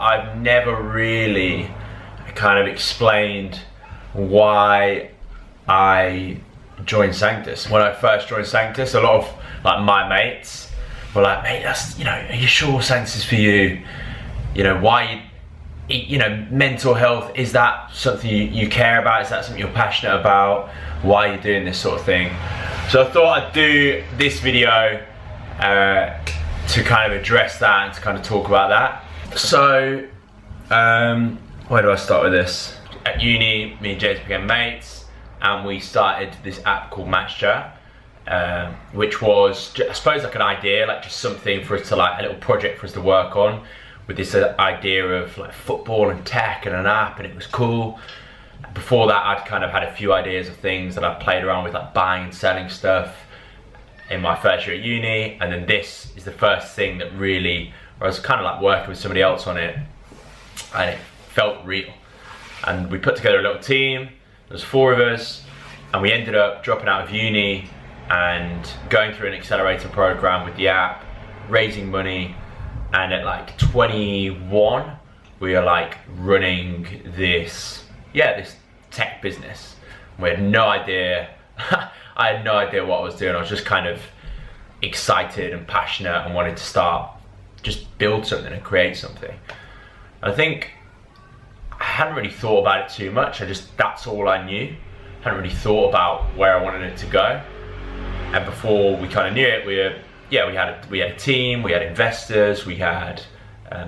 I've never really kind of explained why I joined Sanctus. When I first joined Sanctus, a lot of like my mates were like, mate, that's, you know, are you sure Sanctus is for you? You know, why you know, mental health, is that something you care about? Is that something you're passionate about? Why are you doing this sort of thing? So I thought I'd do this video to kind of address that and to kind of talk about that. So, where do I start with this? At uni, me and James became mates, and we started this app called Matchchat, which was, I suppose, like an idea, like just something for us to, like a little project for us to work on, with this idea of like football and tech and an app, and it was cool. Before that, I'd kind of had a few ideas of things that I'd played around with, like buying and selling stuff in my first year at uni, and then this is the first thing that really, where I was kind of like working with somebody else on it, and it felt real. And we put together a little team, there was 4 of us, and we ended up dropping out of uni and going through an accelerator program with the app, raising money, and at like 21, we were like running this, this tech business. We had no idea, I had no idea what I was doing. I was just kind of excited and passionate and wanted to start, just build something and create something. I think I hadn't really thought about it too much. That's all I knew. I hadn't really thought about where I wanted it to go. And before we kind of knew it, we had a team, we had investors, we had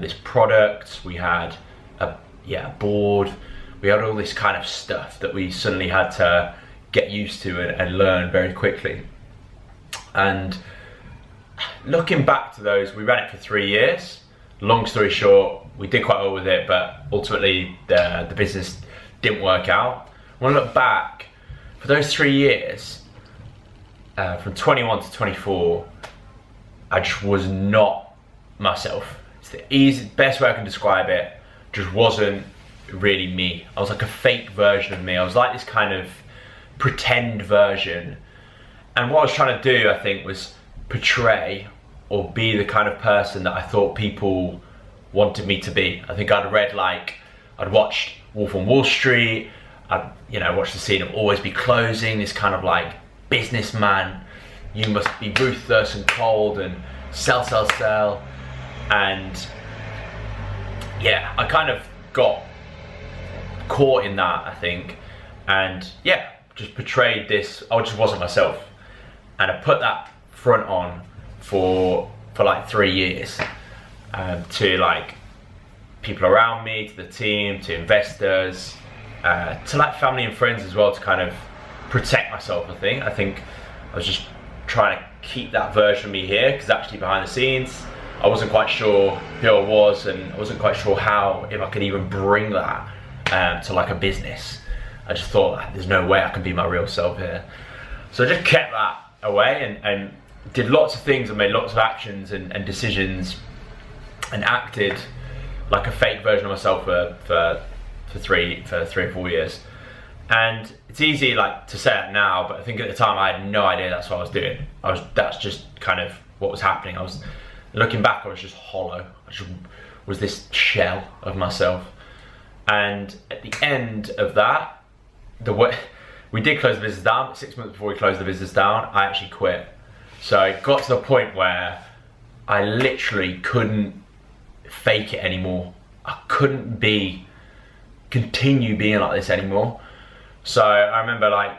this product, we had a board, we had all this kind of stuff that we suddenly had to get used to and learn very quickly. And looking back to those, we ran it for 3 years. Long story short, we did quite well with it, but ultimately the business didn't work out. When I look back, for those 3 years, from 21 to 24, I just was not myself. It's the best way I can describe it. Just wasn't really me. I was like a fake version of me. I was like this kind of pretend version. And what I was trying to do, I think, was portray or be the kind of person that I thought people wanted me to be. I think I'd watched Wolf on Wall Street. I'd watched the scene of Always Be Closing, this kind of like businessman. You must be ruthless and cold and sell. And I kind of got caught in that, I think, and just portrayed this. I just wasn't myself, and I put that front on for like 3 years, to like people around me, to the team, to investors, to like family and friends as well, to kind of protect myself. I think I was just trying to keep that version of me here, because actually behind the scenes I wasn't quite sure who I was, and I wasn't quite sure if I could even bring that to like a business. I just thought, there's no way I can be my real self here. So I just kept that away and did lots of things and made lots of actions and decisions and acted like a fake version of myself for 3 or 4 years. And it's easy like to say it now, but I think at the time I had no idea that's what I was doing. That's just kind of what was happening. Looking back, I was just hollow. I just was this shell of myself. And at the end of that, we did close the business down, but 6 months before we closed the business down, I actually quit. So it got to the point where I literally couldn't fake it anymore. I couldn't continue being like this anymore. So I remember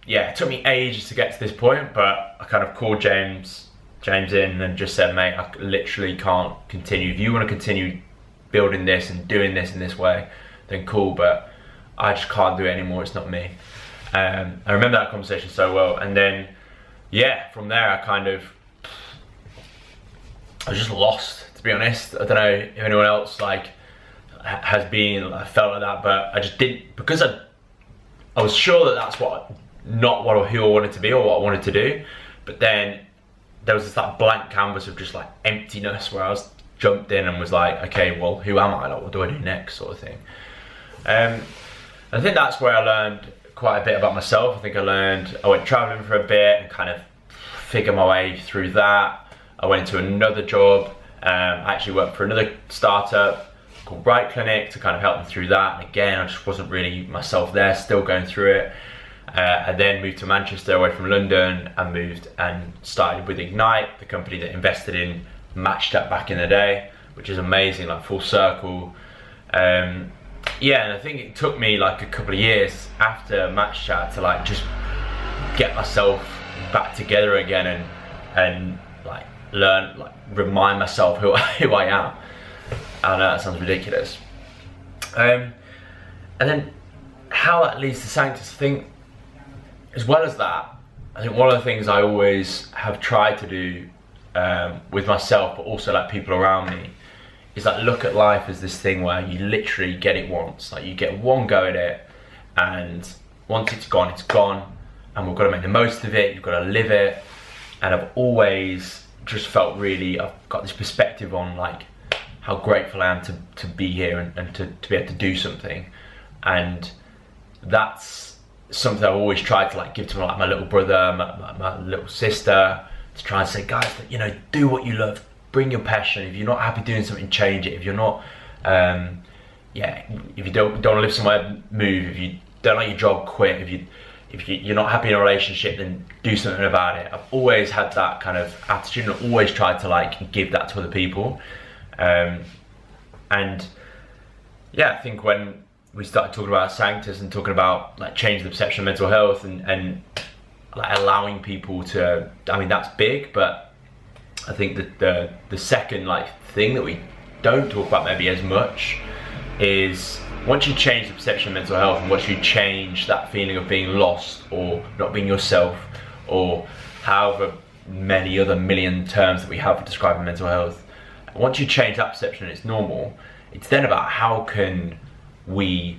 it took me ages to get to this point, but I kind of called James in and just said, mate, I literally can't continue. If you want to continue building this and doing this in this way, then cool, but I just can't do it anymore. It's not me. I remember that conversation so well. And then, from there, I was just lost, to be honest. I don't know if anyone else has felt like that, but I just didn't, because I was sure that that's not who I wanted to be or what I wanted to do. But then there was this blank canvas of just emptiness, where I was jumped in and was like, okay, well, who am I? What do I do next, sort of thing. I think that's where I learned quite a bit about myself. I went traveling for a bit and kind of figured my way through that. I went into another job. I actually worked for another startup called Right Clinic to kind of help them through that. And again, I just wasn't really myself there, still going through it. I then moved to Manchester away from London and moved and started with Ignite, the company that invested in Matchchat back in the day, which is amazing, like full circle. Yeah, and I think it took me like a couple of years after Matchchat to like just get myself back together again and like learn, like remind myself who I am. I know that sounds ridiculous. And then how that leads to Sanctus, I think, as well as that, I think one of the things I always have tried to do with myself, but also like people around me, is like look at life as this thing where you literally get it once. Like you get one go at it, and once it's gone, and we've got to make the most of it. You've got to live it. And I've always just felt really, I've got this perspective on like how grateful I am to be here and to be able to do something. And that's something I've always tried to like give to my little brother, my little sister, to try and say, guys, you know, do what you love, bring your passion. If you're not happy doing something, change it. If you're not, yeah, if you don't want to live somewhere, move. If you don't like your job, quit. If you're not happy in a relationship, then do something about it. I've always had that kind of attitude and always tried to like give that to other people. And yeah, I think when we started talking about Sanctus and talking about like changing the perception of mental health and like allowing people to, I mean, that's big, but I think that the second like thing that we don't talk about maybe as much is once you change the perception of mental health, and once you change that feeling of being lost or not being yourself, or however many other million terms that we have for describing mental health, once you change that perception and it's normal, it's then about how can we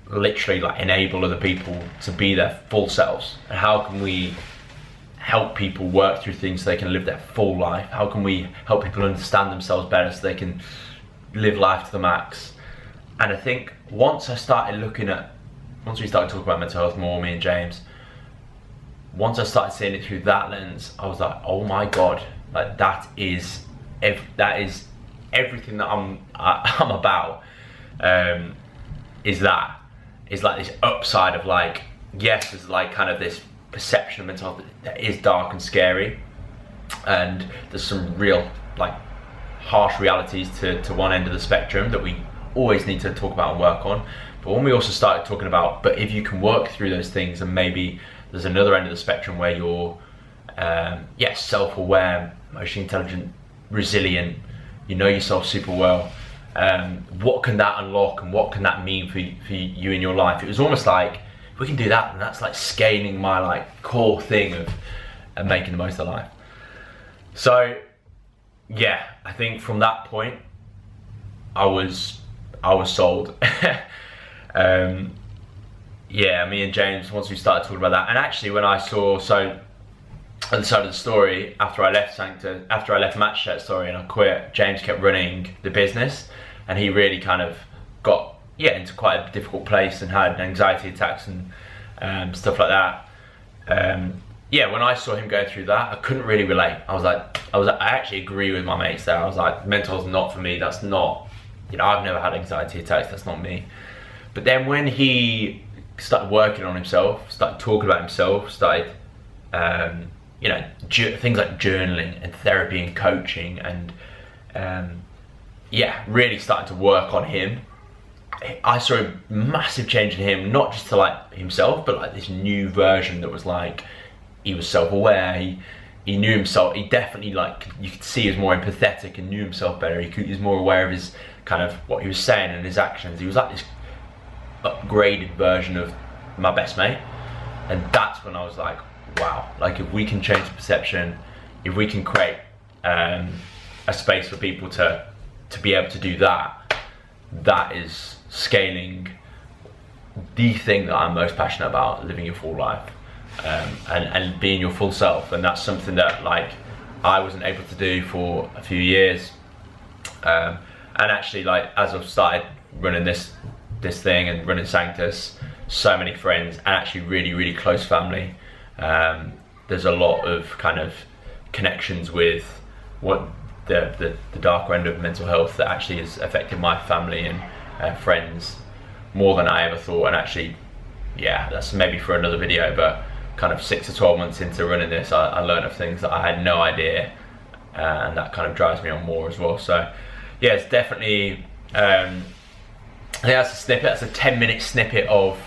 literally like enable other people to be their full selves, and how can we help people work through things so they can live their full life. How can we help people understand themselves better so they can live life to the max? And I think once we started talking about mental health more, me and James, once I started seeing it through that lens, I was like, oh my God, like that is everything that I'm about. Is like this upside of like, yes, there's like kind of this perception of mental health that is dark and scary, and there's some real like harsh realities to one end of the spectrum that we always need to talk about and work on. But when we also started talking about, but if you can work through those things, and maybe there's another end of the spectrum where you're yes, self-aware, emotionally intelligent, resilient, you know yourself super well, what can that unlock and what can that mean for you in your life? It was almost like, if we can do that, and that's like scaling my like core thing of making the most of life. So yeah, I think from that point I was sold. Yeah, me and James, once we started talking about that, and actually when I saw, so on the side of the story, after I left Matchchat, sorry, and I quit, James kept running the business, and he really kind of got into quite a difficult place and had anxiety attacks and stuff like that. Yeah, when I saw him going through that, I couldn't really relate. I actually agree with my mates there. I was like, mental health's not for me. That's not, you know, I've never had anxiety attacks. That's not me. But then when he started working on himself, started talking about himself, started, you know, things like journaling and therapy and coaching, and yeah, really starting to work on him, I saw a massive change in him, not just to like himself, but like this new version that was like, he was self-aware, he knew himself, he definitely, like, you could see he was more empathetic and knew himself better, he was more aware of his kind of what he was saying and his actions. He was like this upgraded version of my best mate, and that's when I was like, wow, like if we can change the perception, if we can create a space for people to be able to do that, that is scaling the thing that I'm most passionate about, living your full life, and being your full self. And that's something that like I wasn't able to do for a few years, and actually, like, as I've started running this thing and running Sanctus, so many friends and actually really close family, there's a lot of kind of connections with what the darker end of mental health that actually has affected my family and friends more than I ever thought. And actually, yeah, that's maybe for another video, but kind of 6 to 12 months into running this, I learned of things that I had no idea, and that kind of drives me on more as well. So yeah, it's definitely, I think that's a snippet, that's a 10-minute snippet of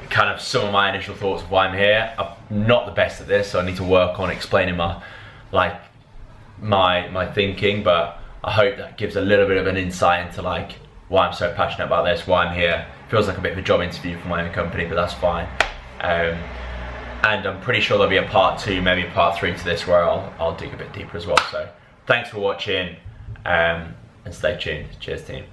kind of some of my initial thoughts of why I'm here. I'm not the best at this, so I need to work on explaining my thinking, but I hope that gives a little bit of an insight into like why I'm so passionate about this, why I'm here. Feels like a bit of a job interview for my own company, but that's fine. And I'm pretty sure there'll be a part 2, maybe a part 3 to this, where I'll dig a bit deeper as well. So thanks for watching, and stay tuned. Cheers, team.